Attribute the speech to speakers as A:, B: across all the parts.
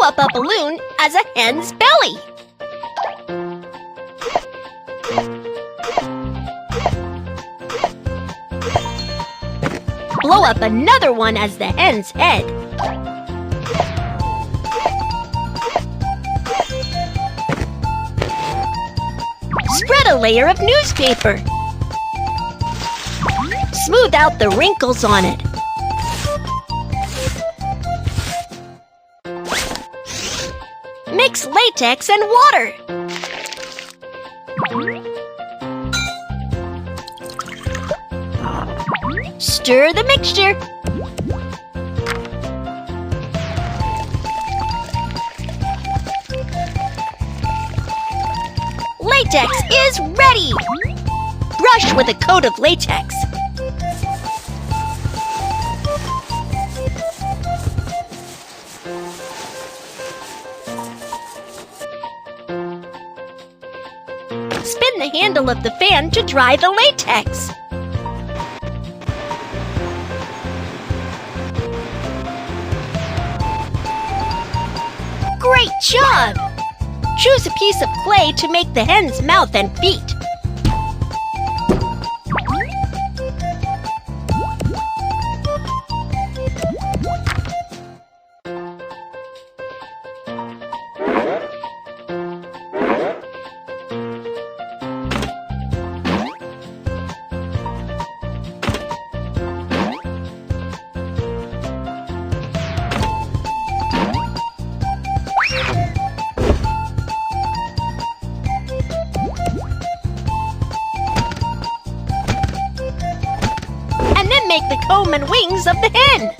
A: Blow up a balloon as a hen's belly. Blow up another one as the hen's head. Spread a layer of newspaper. Smooth out the wrinkles on it. Mix latex and water. Stir the mixture. Latex is ready! Brush with a coat of latex. Spin the handle of the fan to dry the latex. Great job! Choose a piece of clay to make the hen's mouth and feet. And then make the comb and wings of the hen.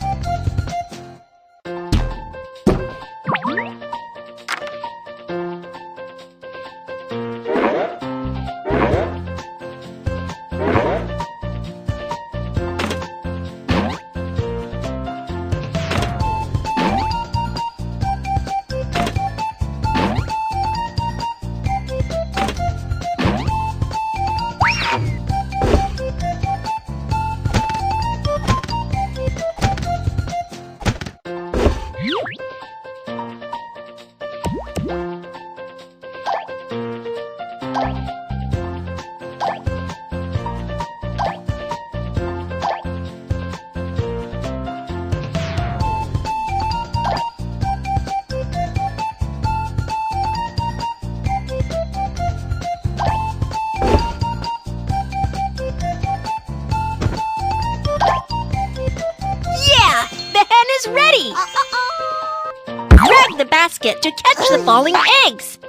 A: Ready! Drag the basket to catch the falling eggs.